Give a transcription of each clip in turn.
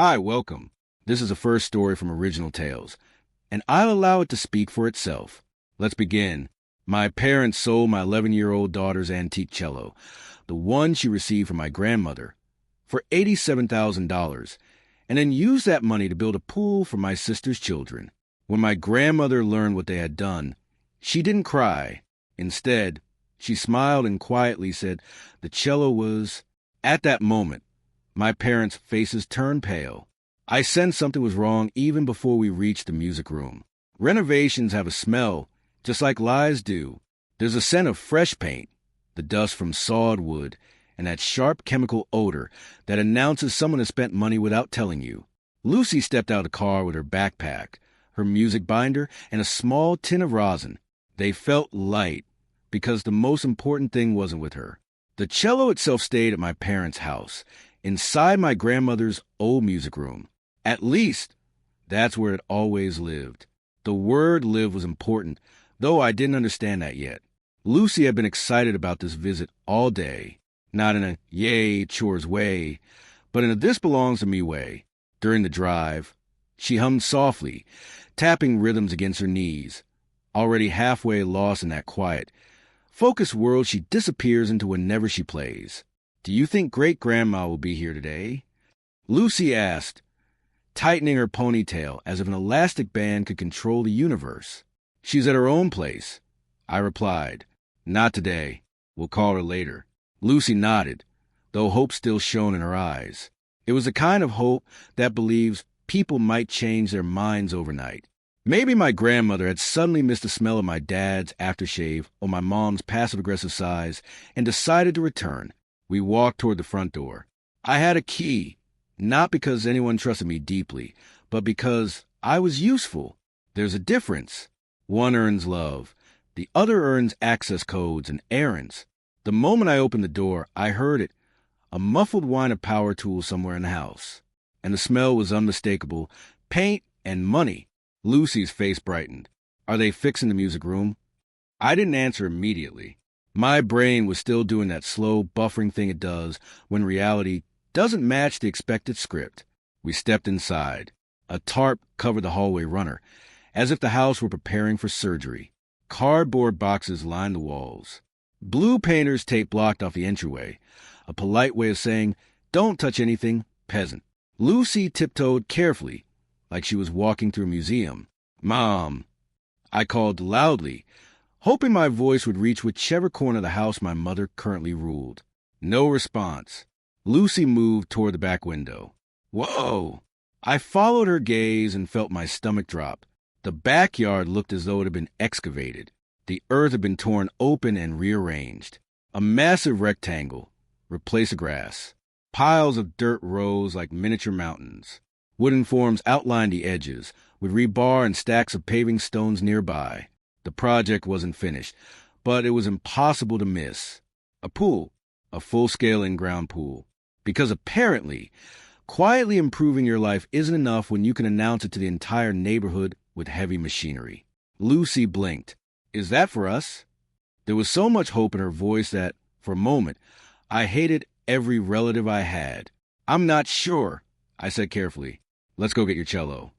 Hi, welcome. This is the first story from Original Tales, and I'll allow it to speak for itself. Let's begin. My parents sold my 11-year-old daughter's antique cello, the one she received from my grandmother, for $87,000, and then used that money to build a pool for my sister's children. When my grandmother learned what they had done, she didn't cry. Instead, she smiled and quietly said the cello was... At that moment, my parents' faces turned pale. I sensed something was wrong even before we reached the music room. Renovations have a smell, just like lies do. There's a scent of fresh paint, the dust from sawed wood, and that sharp chemical odor that announces someone has spent money without telling you. Lucy stepped out of the car with her backpack, her music binder, and a small tin of rosin. They felt light, because the most important thing wasn't with her. The cello itself stayed at my parents' house, inside my grandmother's old music room. At least, that's where it always lived. The word live was important, though I didn't understand that yet. Lucy had been excited about this visit all day, not in a yay, chores way, but in a this belongs to me way. During the drive, she hummed softly, tapping rhythms against her knees. Already halfway lost in that quiet, focused world she disappears into whenever she plays. "Do you think Great-Grandma will be here today?" Lucy asked, tightening her ponytail as if an elastic band could control the universe. "She's at her own place," I replied. "Not today. We'll call her later." Lucy nodded, though hope still shone in her eyes. It was the kind of hope that believes people might change their minds overnight. Maybe my grandmother had suddenly missed the smell of my dad's aftershave or my mom's passive-aggressive sighs and decided to return. We walked toward the front door. I had a key, not because anyone trusted me deeply, but because I was useful. There's a difference. One earns love. The other earns access codes and errands. The moment I opened the door, I heard it, a muffled whine of power tools somewhere in the house. And the smell was unmistakable. Paint and money. Lucy's face brightened. "Are they fixing the music room?" I didn't answer immediately. My brain was still doing that slow, buffering thing it does when reality doesn't match the expected script. We stepped inside. A tarp covered the hallway runner, as if the house were preparing for surgery. Cardboard boxes lined the walls. Blue painter's tape blocked off the entryway, a polite way of saying, "Don't touch anything, peasant." Lucy tiptoed carefully, like she was walking through a museum. "Mom," I called loudly, hoping my voice would reach whichever corner of the house my mother currently ruled. No response. Lucy moved toward the back window. "Whoa!" I followed her gaze and felt my stomach drop. The backyard looked as though it had been excavated. The earth had been torn open and rearranged. A massive rectangle replaced the grass. Piles of dirt rose like miniature mountains. Wooden forms outlined the edges, with rebar and stacks of paving stones nearby. The project wasn't finished, but it was impossible to miss. A pool, a full-scale in-ground pool. Because apparently, quietly improving your life isn't enough when you can announce it to the entire neighborhood with heavy machinery. Lucy blinked. "Is that for us?" There was so much hope in her voice that, for a moment, I hated every relative I had. "I'm not sure," I said carefully. "Let's go get your cello."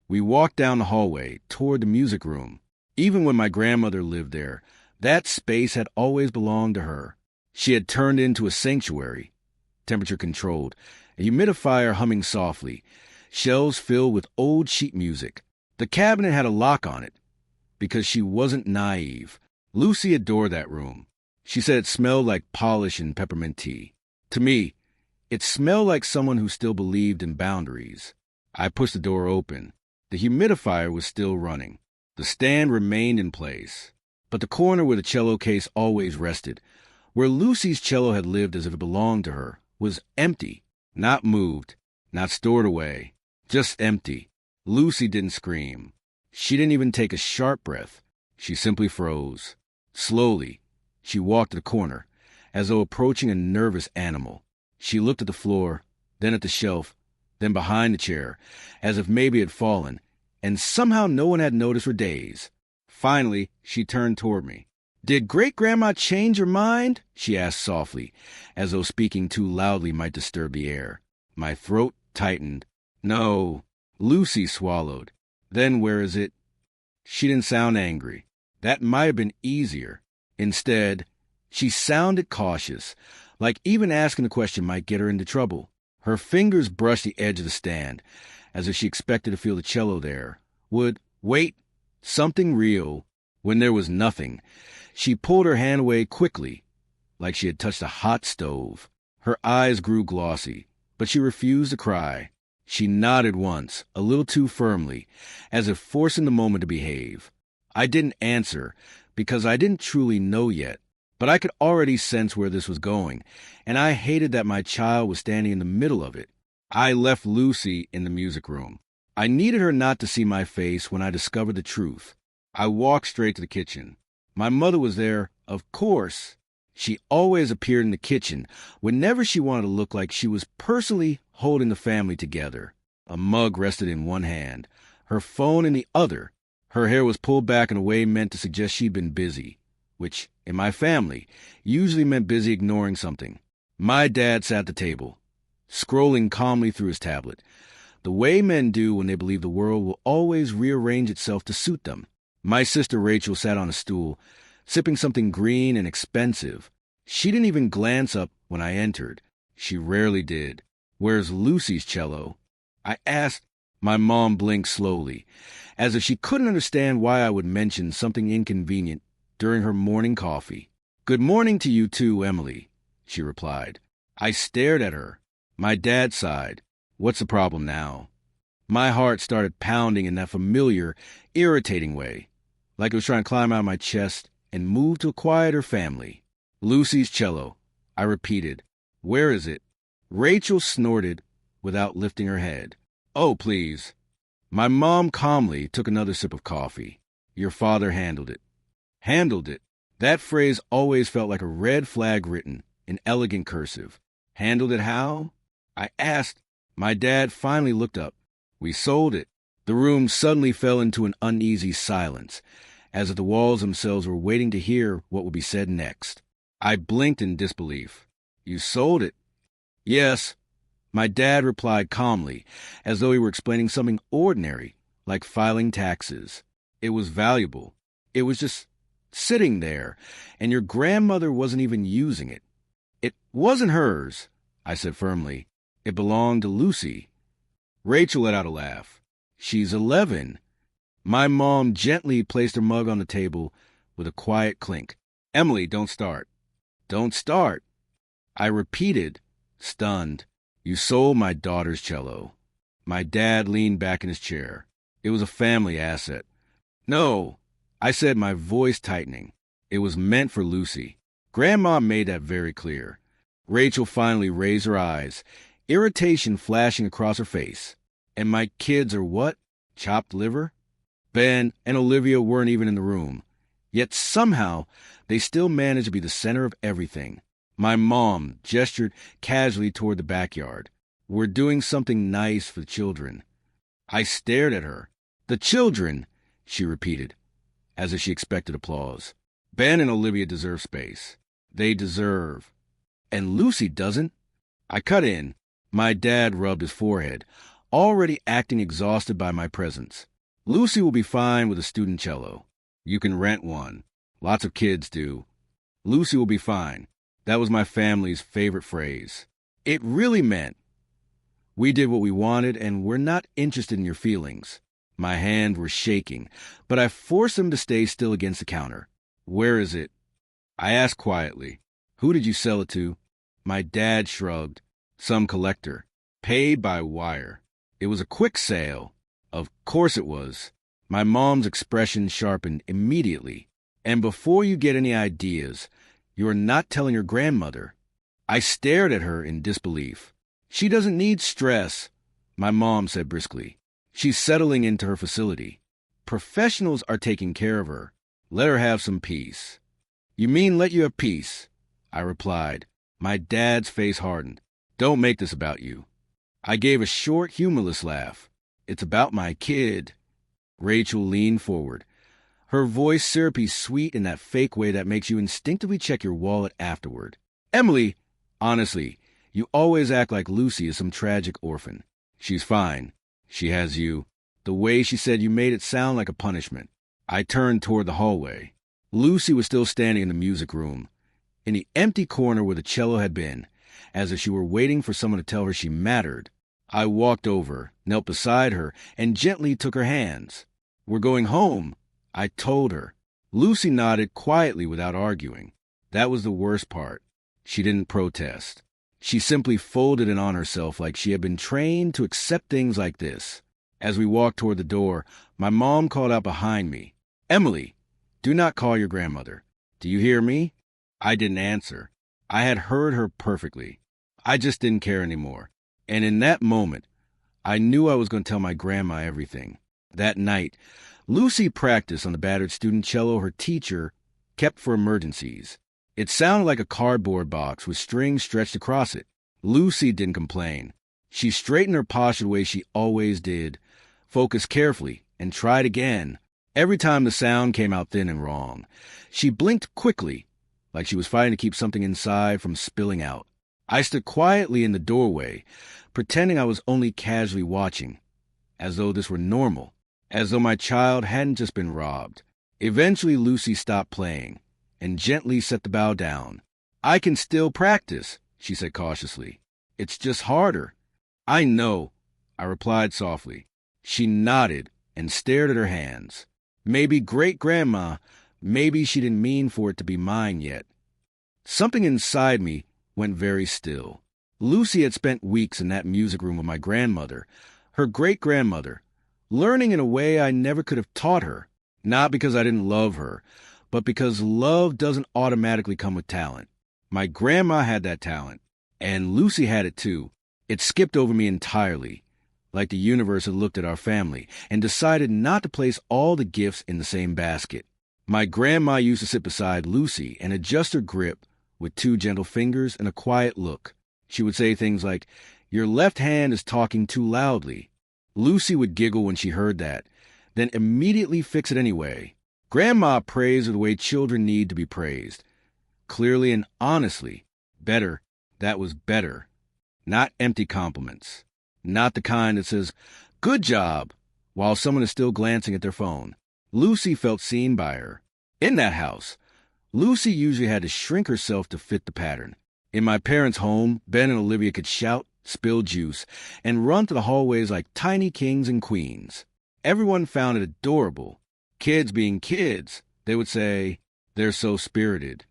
We walked down the hallway toward the music room. Even when my grandmother lived there, that space had always belonged to her. She had turned into a sanctuary, temperature-controlled, a humidifier humming softly, shelves filled with old sheet music. The cabinet had a lock on it, because she wasn't naive. Lucy adored that room. She said it smelled like polish and peppermint tea. To me, it smelled like someone who still believed in boundaries. I pushed the door open. The humidifier was still running. The stand remained in place, but the corner where the cello case always rested, where Lucy's cello had lived as if it belonged to her, was empty. Not moved, not stored away, just empty. Lucy didn't scream. She didn't even take a sharp breath. She simply froze. Slowly, she walked to the corner, as though approaching a nervous animal. She looked at the floor, then at the shelf, then behind the chair, as if maybe it had fallen, and somehow no one had noticed for days. Finally, she turned toward me. "Did Great-Grandma change her mind?" she asked softly, as though speaking too loudly might disturb the air. My throat tightened. No. Lucy swallowed. Then where is it? She didn't sound angry. That might have been easier. Instead, she sounded cautious, like even asking the question might get her into trouble. Her fingers brushed the edge of the stand, as if she expected to feel the cello there. Wait, something real, when there was nothing. She pulled her hand away quickly, like she had touched a hot stove. Her eyes grew glossy, but she refused to cry. She nodded once, a little too firmly, as if forcing the moment to behave. I didn't answer, because I didn't truly know yet, but I could already sense where this was going, and I hated that my child was standing in the middle of it. I left Lucy in the music room. I needed her not to see my face when I discovered the truth. I walked straight to the kitchen. My mother was there, of course. She always appeared in the kitchen whenever she wanted to look like she was personally holding the family together. A mug rested in one hand, her phone in the other. Her hair was pulled back in a way meant to suggest she'd been busy, which, in my family, usually meant busy ignoring something. My dad sat at the table, scrolling calmly through his tablet, the way men do when they believe the world will always rearrange itself to suit them. My sister Rachel sat on a stool, sipping something green and expensive. She didn't even glance up when I entered. She rarely did. Where's Lucy's cello? I asked. My mom blinked slowly, as if she couldn't understand why I would mention something inconvenient during her morning coffee. Good morning to you too, Emily, she replied. I stared at her. My dad sighed. What's the problem now? My heart started pounding in that familiar, irritating way, like it was trying to climb out of my chest and move to a quieter family. Lucy's cello, I repeated. Where is it? Rachel snorted without lifting her head. Oh, please. My mom calmly took another sip of coffee. Your father handled it. Handled it. That phrase always felt like a red flag written in elegant cursive. Handled it how? I asked. My dad finally looked up. We sold it. The room suddenly fell into an uneasy silence, as if the walls themselves were waiting to hear what would be said next. I blinked in disbelief. You sold it? Yes. My dad replied calmly, as though he were explaining something ordinary, like filing taxes. It was valuable. It was just sitting there, and your grandmother wasn't even using it. It wasn't hers, I said firmly. It belonged to Lucy. Rachel let out a laugh. She's 11. My mom gently placed her mug on the table with a quiet clink. Emily, don't start. Don't start. I repeated, stunned. You sold my daughter's cello. My dad leaned back in his chair. It was a family asset. No, I said, my voice tightening. It was meant for Lucy. Grandma made that very clear. Rachel finally raised her eyes, irritation flashing across her face. And my kids are what? Chopped liver? Ben and Olivia weren't even in the room. Yet somehow, they still managed to be the center of everything. My mom gestured casually toward the backyard. We're doing something nice for the children. I stared at her. The children, she repeated, as if she expected applause. Ben and Olivia deserve space. They deserve. And Lucy doesn't. I cut in. My dad rubbed his forehead, already acting exhausted by my presence. Lucy will be fine with a student cello. You can rent one. Lots of kids do. Lucy will be fine. That was my family's favorite phrase. It really meant, we did what we wanted and we're not interested in your feelings. My hands were shaking, but I forced them to stay still against the counter. Where is it? I asked quietly. Who did you sell it to? My dad shrugged. Some collector. Paid by wire. It was a quick sale. Of course it was. My mom's expression sharpened immediately. And before you get any ideas, you're not telling your grandmother. I stared at her in disbelief. She doesn't need stress, my mom said briskly. She's settling into her facility. Professionals are taking care of her. Let her have some peace. You mean let you have peace? I replied. My dad's face hardened. Don't make this about you. I gave a short, humorless laugh. It's about my kid. Rachel leaned forward, her voice syrupy sweet in that fake way that makes you instinctively check your wallet afterward. Emily, honestly, you always act like Lucy is some tragic orphan. She's fine. She has you. The way she said you made it sound like a punishment. I turned toward the hallway. Lucy was still standing in the music room, in the empty corner where the cello had been, as if she were waiting for someone to tell her she mattered. I walked over, knelt beside her, and gently took her hands. "We're going home," I told her. Lucy nodded quietly without arguing. That was the worst part. She didn't protest. She simply folded it on herself like she had been trained to accept things like this. As we walked toward the door, my mom called out behind me, "Emily, do not call your grandmother. Do you hear me?" I didn't answer. I had heard her perfectly. I just didn't care anymore. And in that moment, I knew I was going to tell my grandma everything. That night, Lucy practiced on the battered student cello her teacher kept for emergencies. It sounded like a cardboard box with strings stretched across it. Lucy didn't complain. She straightened her posture the way she always did, focused carefully, and tried again. Every time the sound came out thin and wrong, she blinked quickly, like she was fighting to keep something inside from spilling out. I stood quietly in the doorway, pretending I was only casually watching, as though this were normal, as though my child hadn't just been robbed. Eventually, Lucy stopped playing and gently set the bow down. "I can still practice," she said cautiously. "It's just harder." "I know," I replied softly. She nodded and stared at her hands. Maybe great-grandma, maybe she didn't mean for it to be mine yet. Something inside me went very still. Lucy had spent weeks in that music room with my grandmother, her great-grandmother, learning in a way I never could have taught her, not because I didn't love her, but because love doesn't automatically come with talent. My grandma had that talent, and Lucy had it too. It skipped over me entirely, like the universe had looked at our family and decided not to place all the gifts in the same basket. My grandma used to sit beside Lucy and adjust her grip with 2 gentle fingers and a quiet look. She would say things like, "Your left hand is talking too loudly." Lucy would giggle when she heard that, then immediately fix it anyway. Grandma praised her the way children need to be praised. Clearly and honestly. Better. That was better. Not empty compliments. Not the kind that says, "Good job," while someone is still glancing at their phone. Lucy felt seen by her. In that house, Lucy usually had to shrink herself to fit the pattern. In my parents' home, Ben and Olivia could shout, spill juice, and run through the hallways like tiny kings and queens. Everyone found it adorable. Kids being kids, they would say, "They're so spirited."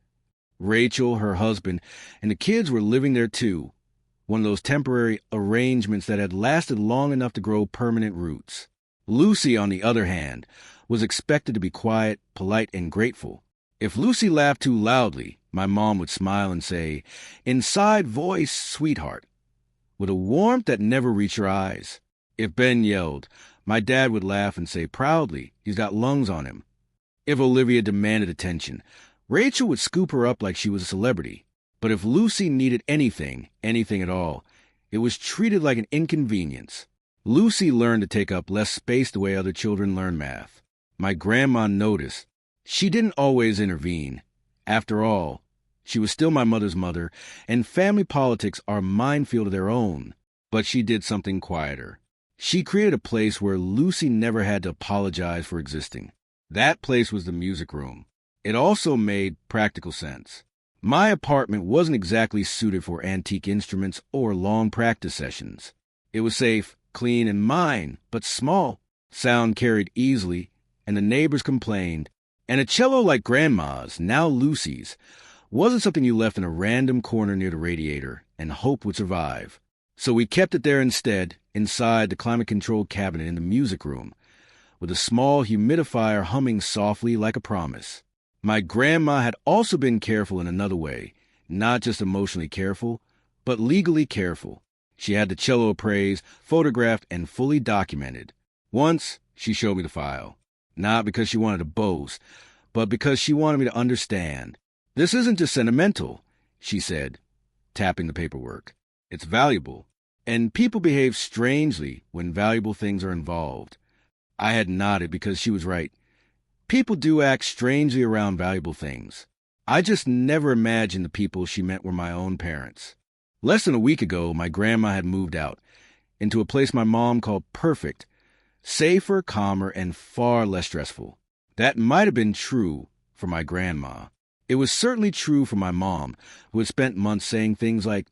Rachel, her husband, and the kids were living there too. One of those temporary arrangements that had lasted long enough to grow permanent roots. Lucy, on the other hand, was expected to be quiet, polite, and grateful. If Lucy laughed too loudly, my mom would smile and say, "Inside voice, sweetheart," with a warmth that never reached her eyes. If Ben yelled, my dad would laugh and say proudly, "He's got lungs on him." If Olivia demanded attention, Rachel would scoop her up like she was a celebrity. But if Lucy needed anything at all, it was treated like an inconvenience. Lucy learned to take up less space the way other children learn math. My grandma noticed. She didn't always intervene. After all, she was still my mother's mother, and family politics are a minefield of their own. But she did something quieter. She created a place where Lucy never had to apologize for existing. That place was the music room. It also made practical sense. My apartment wasn't exactly suited for antique instruments or long practice sessions. It was safe, clean, and mine, but small. Sound carried easily, and the neighbors complained. And a cello like Grandma's, now Lucy's, wasn't something you left in a random corner near the radiator and hoped would survive. So we kept it there instead, inside the climate-controlled cabinet in the music room, with a small humidifier humming softly like a promise. My grandma had also been careful in another way, not just emotionally careful, but legally careful. She had the cello appraised, photographed, and fully documented. Once, she showed me the file, not because she wanted to boast, but because she wanted me to understand. "This isn't just sentimental," she said, tapping the paperwork. "It's valuable, and people behave strangely when valuable things are involved." I had nodded because she was right. People do act strangely around valuable things. I just never imagined the people she meant were my own parents. Less than a week ago, my grandma had moved out, into a place my mom called perfect, safer, calmer, and far less stressful. That might have been true for my grandma. It was certainly true for my mom, who had spent months saying things like,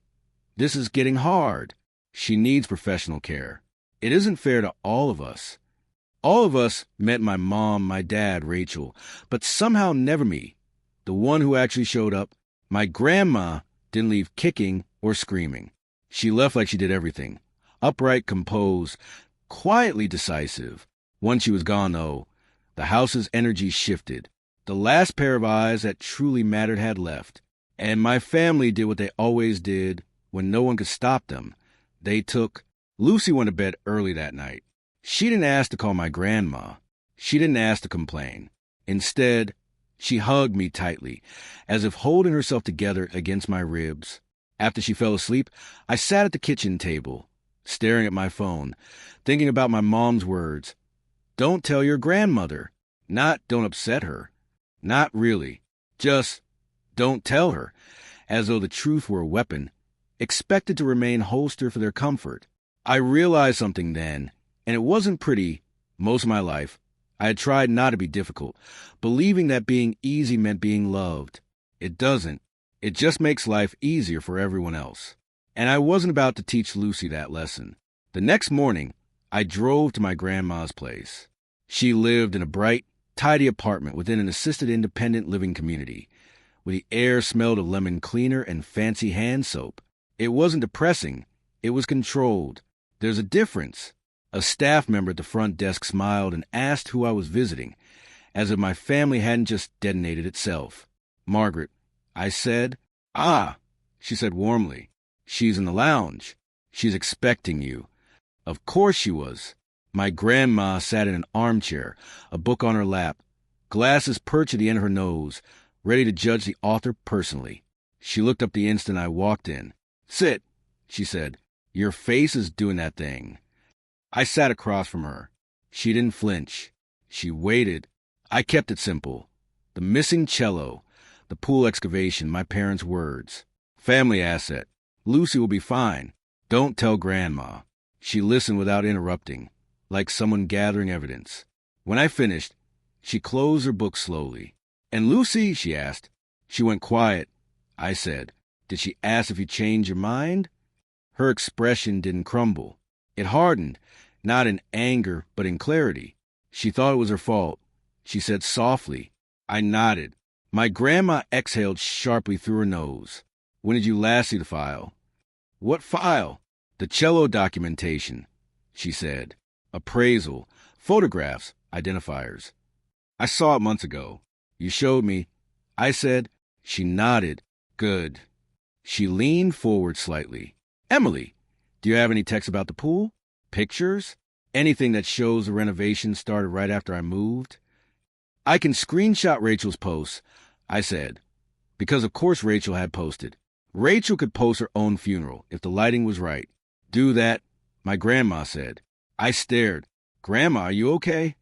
"This is getting hard. She needs professional care. It isn't fair to all of us." All of us meant my mom, my dad, Rachel, but somehow never me, the one who actually showed up. My grandma didn't leave kicking or screaming. She left like she did everything. Upright, composed, quietly decisive. Once she was gone, though, the house's energy shifted. The last pair of eyes that truly mattered had left. And my family did what they always did when no one could stop them. They took... Lucy went to bed early that night. She didn't ask to call my grandma. She didn't ask to complain. Instead, she hugged me tightly, as if holding herself together against my ribs. After she fell asleep, I sat at the kitchen table, staring at my phone, thinking about my mom's words. Don't tell your grandmother. Not don't upset her. Not really. Just don't tell her, as though the truth were a weapon, expected to remain holstered for their comfort. I realized something then, and it wasn't pretty. Most of my life, I had tried not to be difficult, believing that being easy meant being loved. It doesn't. It just makes life easier for everyone else. And I wasn't about to teach Lucy that lesson. The next morning, I drove to my grandma's place. She lived in a bright, tidy apartment within an assisted independent living community, where the air smelled of lemon cleaner and fancy hand soap. It wasn't depressing. It was controlled. There's a difference. A staff member at the front desk smiled and asked who I was visiting, as if my family hadn't just detonated itself. "Margaret," I said. "Ah," she said warmly. "She's in the lounge. She's expecting you." Of course she was. My grandma sat in an armchair, a book on her lap, glasses perched at the end of her nose, ready to judge the author personally. She looked up the instant I walked in. "Sit," she said. "Your face is doing that thing." I sat across from her. She didn't flinch. She waited. I kept it simple. The missing cello, the pool excavation, my parents' words. Family asset. Lucy will be fine. Don't tell Grandma. She listened without interrupting, like someone gathering evidence. When I finished, she closed her book slowly. "And Lucy?" she asked. She went quiet. I said, "Did she ask if you changed your mind?" Her expression didn't crumble. It hardened, not in anger, but in clarity. She thought it was her fault. She said softly. I nodded. My grandma exhaled sharply through her nose. "When did you last see the file?" "What file?" "The cello documentation," she said. "Appraisal, photographs, identifiers." "I saw it months ago. You showed me." I said. She nodded. "Good." She leaned forward slightly. "Emily, do you have any texts about the pool? Pictures? Anything that shows the renovation started right after I moved?" "I can screenshot Rachel's posts," I said, because of course Rachel had posted. Rachel could post her own funeral if the lighting was right. "Do that," my grandma said. I stared. "Grandma, are you okay?"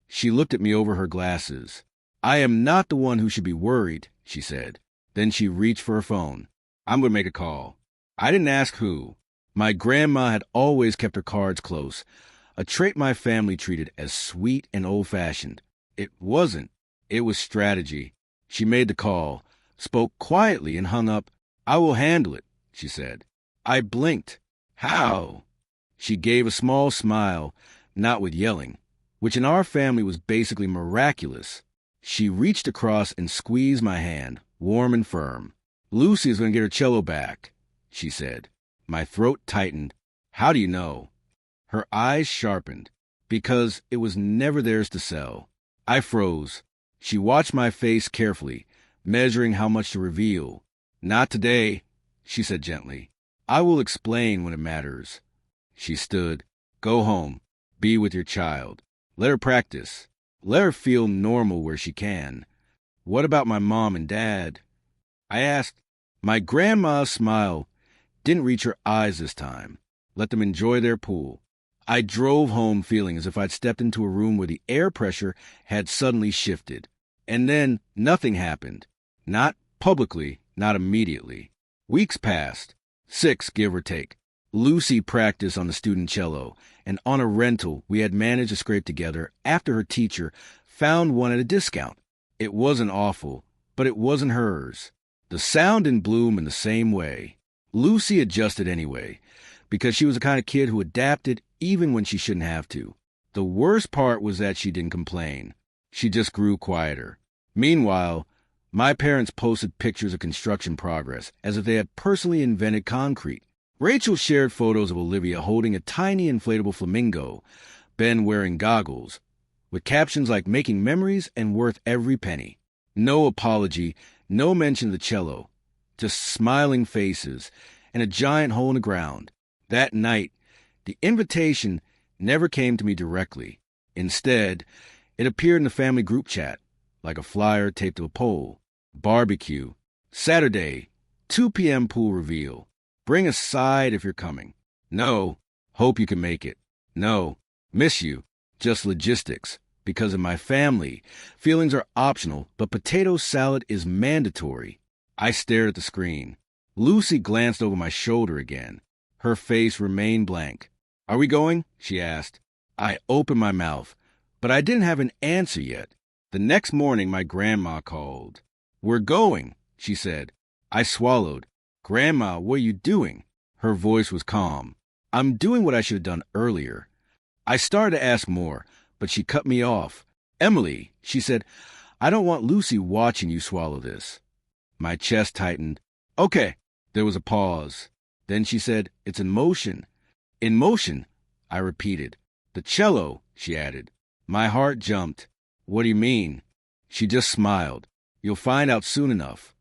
She looked at me over her glasses. "I am not the one who should be worried," she said. Then she reached for her phone. "I'm going to make a call." I didn't ask who. My grandma had always kept her cards close, a trait my family treated as sweet and old-fashioned. It wasn't. It was strategy. She made the call, spoke quietly, and hung up. "I will handle it," she said. I blinked. "How?" She gave a small smile, not with yelling, which in our family was basically miraculous. She reached across and squeezed my hand, warm and firm. "Lucy is going to get her cello back," she said. My throat tightened. "How do you know?" Her eyes sharpened. "Because it was never theirs to sell." I froze. She watched my face carefully, measuring how much to reveal. "Not today," she said gently. "I will explain when it matters." She stood. "Go home. Be with your child. Let her practice. Let her feel normal where she can." "What about my mom and dad?" I asked. My grandma's smile didn't reach her eyes this time. "Let them enjoy their pool." I drove home feeling as if I'd stepped into a room where the air pressure had suddenly shifted. And then nothing happened. Not publicly, not immediately. Weeks passed. 6, give or take. Lucy practiced on the student cello, and on a rental we had managed to scrape together after her teacher found one at a discount. It wasn't awful, but it wasn't hers. The sound didn't bloom in the same way. Lucy adjusted anyway, because she was the kind of kid who adapted even when she shouldn't have to. The worst part was that she didn't complain. She just grew quieter. Meanwhile, my parents posted pictures of construction progress as if they had personally invented concrete. Rachel shared photos of Olivia holding a tiny inflatable flamingo, Ben wearing goggles, with captions like making memories and worth every penny. No apology, no mention of the cello, just smiling faces and a giant hole in the ground. That night, the invitation never came to me directly. Instead, it appeared in the family group chat, like a flyer taped to a pole. Barbecue. Saturday, 2 p.m. pool reveal. Bring a side if you're coming. No. Hope you can make it. No. Miss you. Just logistics. Because in my family, feelings are optional, but potato salad is mandatory. I stared at the screen. Lucy glanced over my shoulder again. Her face remained blank. Are we going? She asked. I opened my mouth, but I didn't have an answer yet. The next morning, my grandma called. We're going, she said. I swallowed. Grandma, what are you doing? Her voice was calm. I'm doing what I should have done earlier. I started to ask more, but she cut me off. Emily, she said, I don't want Lucy watching you swallow this. My chest tightened. Okay. There was a pause. Then she said, it's in motion. In motion, I repeated. The cello, she added. My heart jumped. What do you mean? She just smiled. You'll find out soon enough.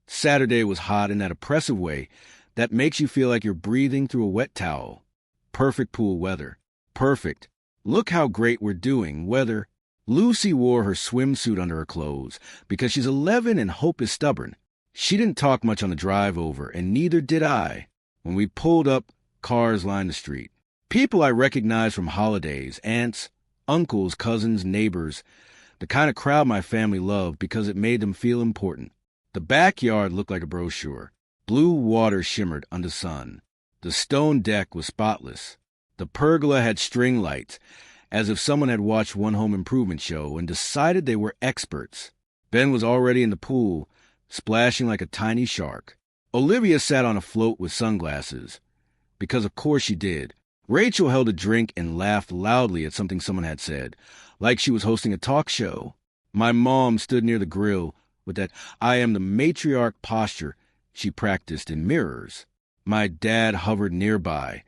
Saturday was hot in that oppressive way that makes you feel like you're breathing through a wet towel. Perfect pool weather. Perfect. Look how great we're doing, weather. Lucy wore her swimsuit under her clothes because she's 11 and hope is stubborn. She didn't talk much on the drive over, and neither did I. When we pulled up, cars lined the street. People I recognized from holidays, aunts, uncles, cousins, neighbors, the kind of crowd my family loved because it made them feel important. The backyard looked like a brochure. Blue water shimmered under sun. The stone deck was spotless. The pergola had string lights, as if someone had watched one home improvement show and decided they were experts. Ben was already in the pool, splashing like a tiny shark. Olivia sat on a float with sunglasses, because of course she did. Rachel held a drink and laughed loudly at something someone had said, like she was hosting a talk show. My mom stood near the grill with that I am the matriarch posture she practiced in mirrors. My dad hovered nearby,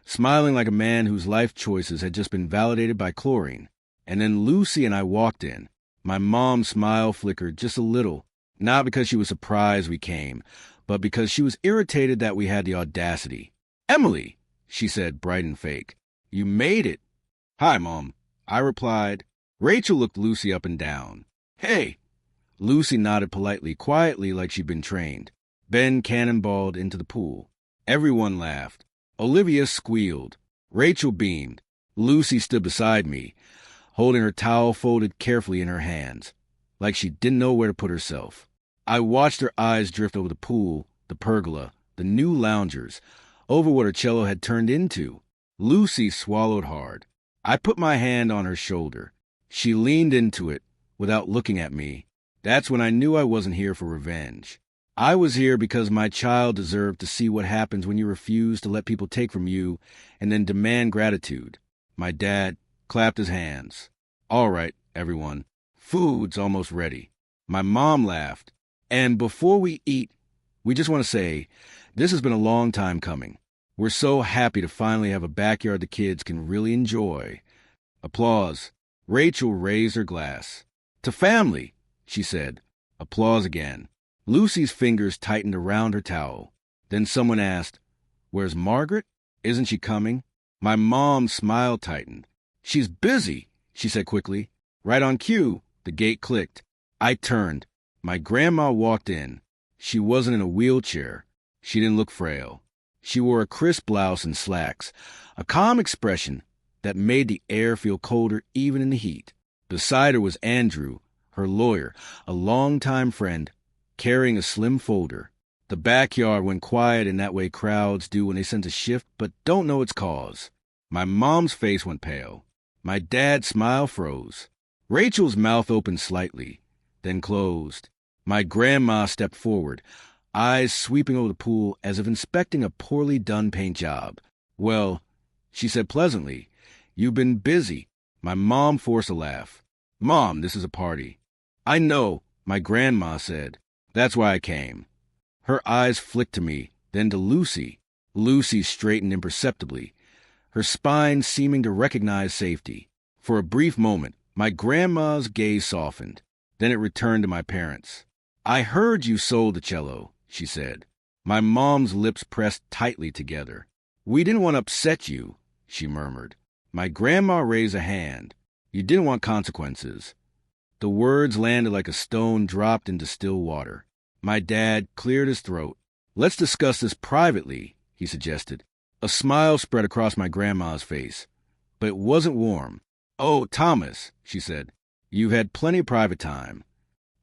smiling like a man whose life choices had just been validated by chlorine. And then Lucy and I walked in. My mom's smile flickered just a little, not because she was surprised we came, but because she was irritated that we had the audacity. Emily, she said, bright and fake. You made it. Hi, Mom, I replied. Rachel looked Lucy up and down. Hey. Lucy nodded politely, quietly like she'd been trained. Ben cannonballed into the pool. Everyone laughed. Olivia squealed. Rachel beamed. Lucy stood beside me, holding her towel folded carefully in her hands, like she didn't know where to put herself. I watched her eyes drift over the pool, the pergola, the new loungers, over what her cello had turned into. Lucy swallowed hard. I put my hand on her shoulder. She leaned into it without looking at me. That's when I knew I wasn't here for revenge. I was here because my child deserved to see what happens when you refuse to let people take from you and then demand gratitude. My dad clapped his hands. All right, everyone. Food's almost ready. My mom laughed. And before we eat, we just want to say, this has been a long time coming. We're so happy to finally have a backyard the kids can really enjoy. Applause. Rachel raised her glass. To family, she said. Applause again. Lucy's fingers tightened around her towel. Then someone asked, Where's Margaret? Isn't she coming? My mom's smile tightened. She's busy, she said quickly. Right on cue, the gate clicked. I turned. My grandma walked in. She wasn't in a wheelchair. She didn't look frail. She wore a crisp blouse and slacks, a calm expression that made the air feel colder even in the heat. Beside her was Andrew, her lawyer, a longtime friend, carrying a slim folder. The backyard went quiet in that way crowds do when they sense a shift but don't know its cause. My mom's face went pale. My dad's smile froze. Rachel's mouth opened slightly, then closed. My grandma stepped forward, eyes sweeping over the pool as if inspecting a poorly done paint job. "Well," she said pleasantly, "you've been busy." My mom forced a laugh. "Mom, this is a party." "I know," my grandma said. "That's why I came." Her eyes flicked to me, then to Lucy. Lucy straightened imperceptibly, her spine seeming to recognize safety. For a brief moment, my grandma's gaze softened. Then it returned to my parents. "I heard you sold the cello," she said. My mom's lips pressed tightly together. "We didn't want to upset you," she murmured. My grandma raised a hand. "You didn't want consequences." The words landed like a stone dropped into still water. My dad cleared his throat. "Let's discuss this privately," he suggested. A smile spread across my grandma's face, but it wasn't warm. "Oh, Thomas," she said, "you've had plenty of private time."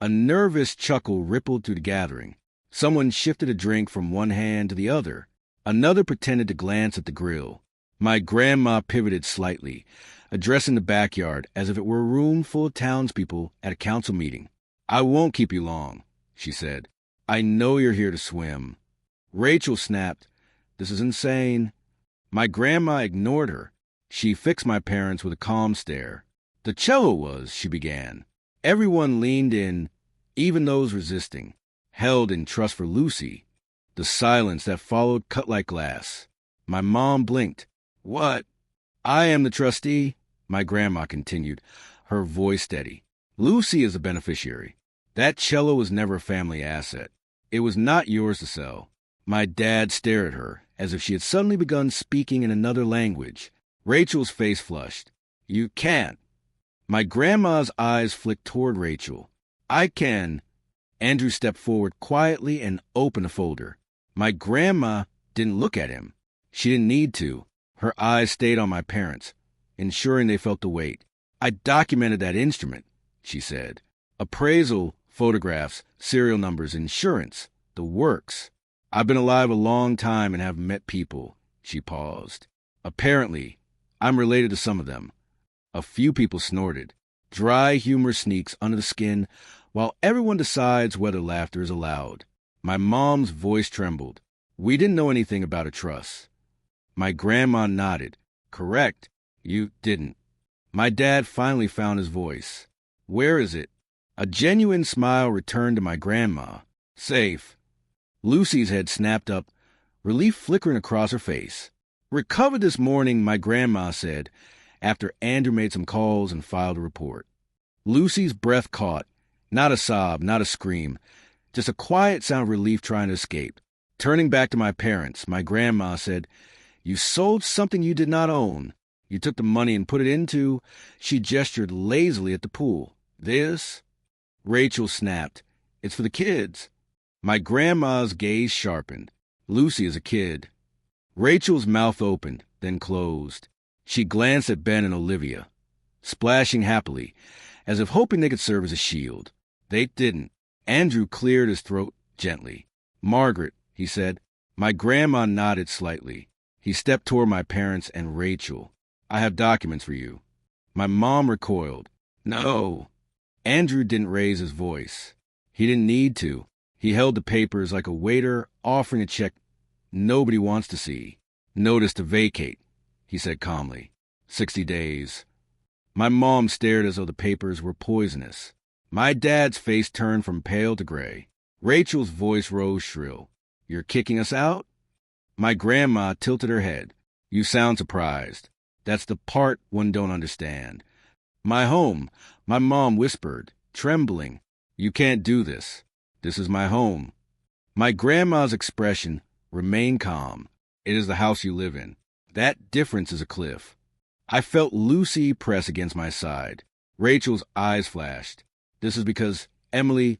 A nervous chuckle rippled through the gathering. Someone shifted a drink from one hand to the other. Another pretended to glance at the grill. My grandma pivoted slightly, addressing the backyard as if it were a room full of townspeople at a council meeting. "I won't keep you long," she said. "I know you're here to swim." Rachel snapped, "This is insane." My grandma ignored her. She fixed my parents with a calm stare. "The cello was," she began. Everyone leaned in, even those resisting, held in trust for Lucy. The silence that followed cut like glass. My mom blinked. "What?" "I am the trustee," my grandma continued, her voice steady. "Lucy is the beneficiary. That cello was never a family asset. It was not yours to sell." My dad stared at her, as if she had suddenly begun speaking in another language. Rachel's face flushed. "You can't." My grandma's eyes flicked toward Rachel. "I can." Andrew stepped forward quietly and opened a folder. My grandma didn't look at him. She didn't need to. Her eyes stayed on my parents, ensuring they felt the weight. "I documented that instrument," she said. "Appraisal, photographs, serial numbers, insurance, the works. I've been alive a long time and have met people." She paused. "Apparently, I'm related to some of them." A few people snorted. Dry humor sneaks under the skin while everyone decides whether laughter is allowed. My mom's voice trembled. "We didn't know anything about a trust." My grandma nodded. "Correct. You didn't." My dad finally found his voice. "Where is it?" A genuine smile returned to my grandma. "Safe." Lucy's head snapped up, relief flickering across her face. "Recovered this morning," my grandma said, after Andrew made some calls and filed a report. Lucy's breath caught. Not a sob, not a scream, just a quiet sound of relief trying to escape. Turning back to my parents, my grandma said, "You sold something you did not own. You took the money and put it into—" She gestured lazily at the pool. "This?" Rachel snapped. "It's for the kids." My grandma's gaze sharpened. "Lucy is a kid." Rachel's mouth opened, then closed. She glanced at Ben and Olivia, splashing happily, as if hoping they could serve as a shield. They didn't. Andrew cleared his throat gently. "Margaret," he said. My grandma nodded slightly. He stepped toward my parents and Rachel. "I have documents for you." My mom recoiled. "No." Andrew didn't raise his voice. He didn't need to. He held the papers like a waiter offering a check nobody wants to see. "Notice to vacate," he said calmly. 60 days. My mom stared as though the papers were poisonous. My dad's face turned from pale to gray. Rachel's voice rose shrill. "You're kicking us out?" My grandma tilted her head. "You sound surprised. That's the part one don't understand." "My home," my mom whispered, trembling. "You can't do this. This is my home." My grandma's expression remained calm. "It is the house you live in. That difference is a cliff." I felt Lucy press against my side. Rachel's eyes flashed. "This is because, Emily—"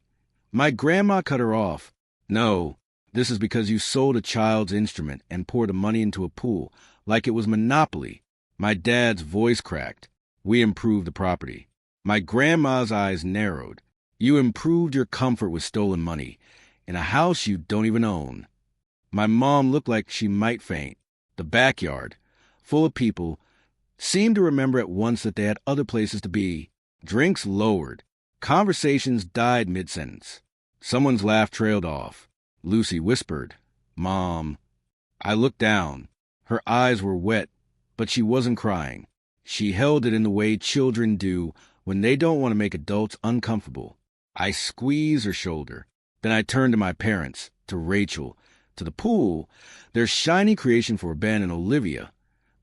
My grandma cut her off. "No, this is because you sold a child's instrument and poured the money into a pool, like it was Monopoly." My dad's voice cracked. "We improved the property." My grandma's eyes narrowed. "You improved your comfort with stolen money, in a house you don't even own. My mom looked like she might faint. The backyard, full of people, seemed to remember at once that they had other places to be. Drinks lowered. Conversations died mid-sentence. Someone's laugh trailed off. Lucy whispered, "Mom." I looked down. Her eyes were wet, but she wasn't crying. She held it in the way children do when they don't want to make adults uncomfortable. I squeezed her shoulder. Then I turned to my parents, to Rachel, to the pool, their shiny creation for Ben and Olivia,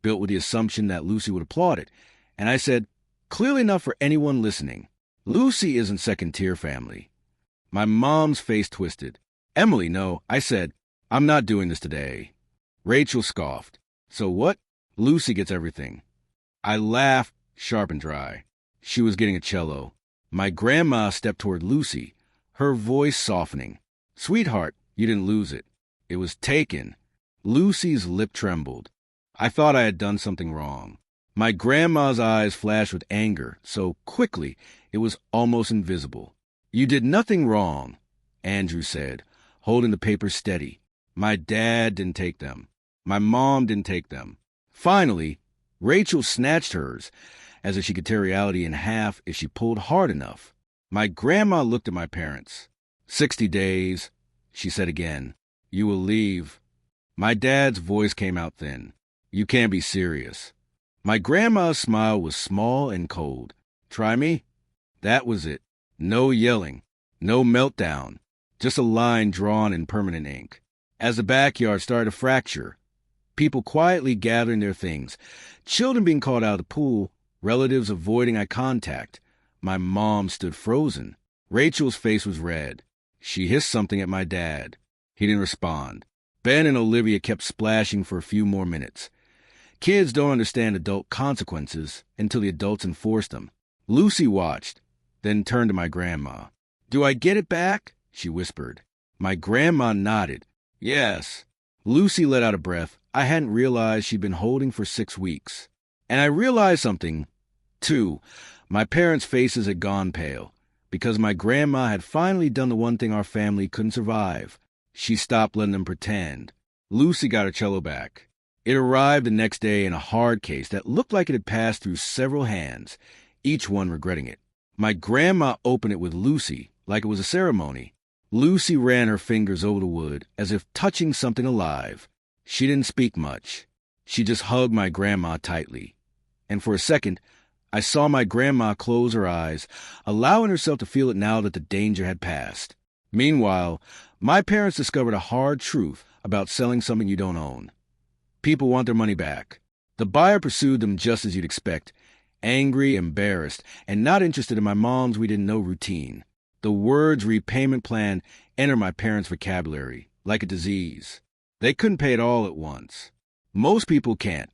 built with the assumption that Lucy would applaud it. And I said, clearly enough for anyone listening, Lucy isn't second-tier family. My mom's face twisted. Emily, no, I said, I'm not doing this today. Rachel scoffed. So what? Lucy gets everything. I laughed, sharp and dry. She was getting a cello. My grandma stepped toward Lucy, her voice softening. Sweetheart, you didn't lose it. It was taken. Lucy's lip trembled. I thought I had done something wrong. My grandma's eyes flashed with anger, so quickly it was almost invisible. You did nothing wrong, Andrew said, holding the papers steady. My dad didn't take them. My mom didn't take them. Finally, Rachel snatched hers, as if she could tear reality in half if she pulled hard enough. My grandma looked at my parents. 60 days, she said again. You will leave. My dad's voice came out thin. You can't be serious. My grandma's smile was small and cold. Try me? That was it. No yelling. No meltdown. Just a line drawn in permanent ink. As the backyard started to fracture, people quietly gathering their things, children being called out of the pool, relatives avoiding eye contact. My mom stood frozen. Rachel's face was red. She hissed something at my dad. He didn't respond. Ben and Olivia kept splashing for a few more minutes. Kids don't understand adult consequences until the adults enforce them. Lucy watched, then turned to my grandma. Do I get it back? She whispered. My grandma nodded. Yes. Lucy let out a breath I hadn't realized she'd been holding for 6 weeks. And I realized something, too. My parents' faces had gone pale, because my grandma had finally done the one thing our family couldn't survive. She stopped letting them pretend. Lucy got her cello back. It arrived the next day in a hard case that looked like it had passed through several hands, each one regretting it. My grandma opened it with Lucy, like it was a ceremony. Lucy ran her fingers over the wood, as if touching something alive. She didn't speak much. She just hugged my grandma tightly. And for a second, I saw my grandma close her eyes, allowing herself to feel it now that the danger had passed. Meanwhile, my parents discovered a hard truth about selling something you don't own. People want their money back. The buyer pursued them just as you'd expect, angry, embarrassed, and not interested in my mom's we didn't know routine. The words repayment plan entered my parents' vocabulary, like a disease. They couldn't pay it all at once. Most people can't,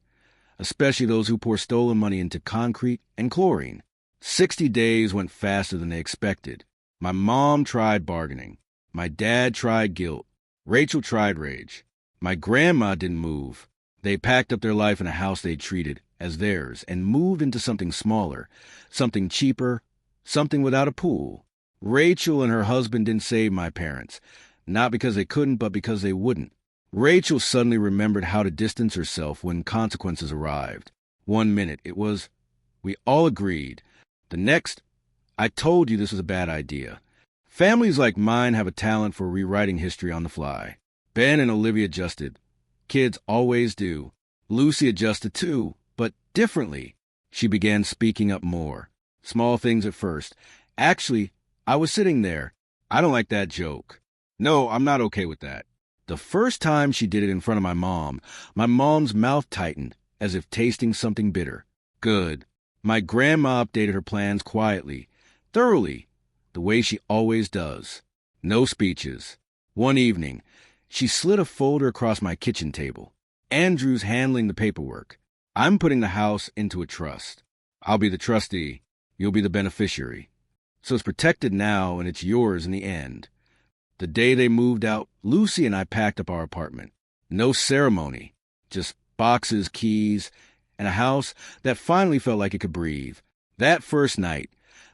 especially those who pour stolen money into concrete and chlorine. 60 days went faster than they expected. My mom tried bargaining. My dad tried guilt. Rachel tried rage. My grandma didn't move. They packed up their life in a house they treated as theirs and moved into something smaller, something cheaper, something without a pool. Rachel and her husband didn't save my parents, not because they couldn't, but because they wouldn't. Rachel suddenly remembered how to distance herself when consequences arrived. 1 minute, it was, we all agreed. The next, I told you this was a bad idea. Families like mine have a talent for rewriting history on the fly. Ben and Olivia adjusted. Kids always do. Lucy adjusted too, but differently. She began speaking up more. Small things at first. Actually, I was sitting there. I don't like that joke. No, I'm not okay with that. The first time she did it in front of my mom's mouth tightened, as if tasting something bitter. Good. My grandma updated her plans quietly, thoroughly, the way she always does. No speeches. One evening, she slid a folder across my kitchen table. Andrew's handling the paperwork. I'm putting the house into a trust. I'll be the trustee. You'll be the beneficiary. So it's protected now and it's yours in the end. The day they moved out, Lucy and I packed up our apartment. No ceremony, just boxes, keys, and a house that finally felt like it could breathe. That first night,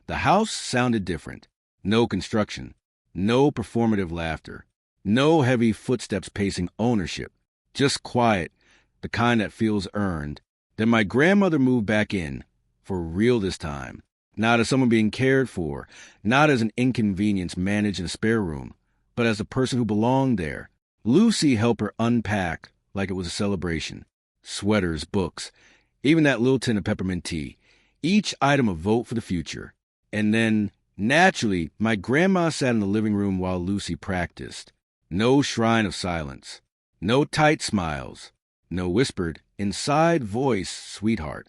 the house sounded different. No construction, no performative laughter, No heavy footsteps pacing ownership. Just quiet, the kind that feels earned. Then my grandmother moved back in, for real this time. Not as someone being cared for, not as an inconvenience managed in a spare room, but as a person who belonged there. Lucy helped her unpack like it was a celebration. Sweaters, books, even that little tin of peppermint tea. Each item a vote for the future. And then, naturally, my grandma sat in the living room while Lucy practiced. No shrine of silence. No tight smiles. No whispered, inside voice, sweetheart.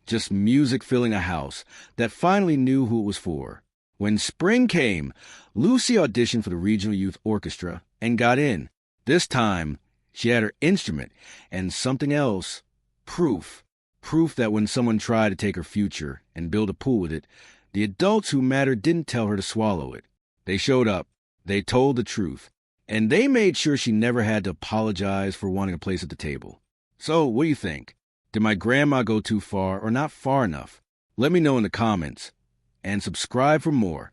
Just music filling a house that finally knew who it was for. When spring came, Lucy auditioned for the Regional Youth Orchestra and got in. This time, she had her instrument and something else, proof. Proof that when someone tried to take her future and build a pool with it, the adults who mattered didn't tell her to swallow it. They showed up. They told the truth. And they made sure she never had to apologize for wanting a place at the table. So, what do you think? Did my grandma go too far or not far enough? Let me know in the comments. And subscribe for more.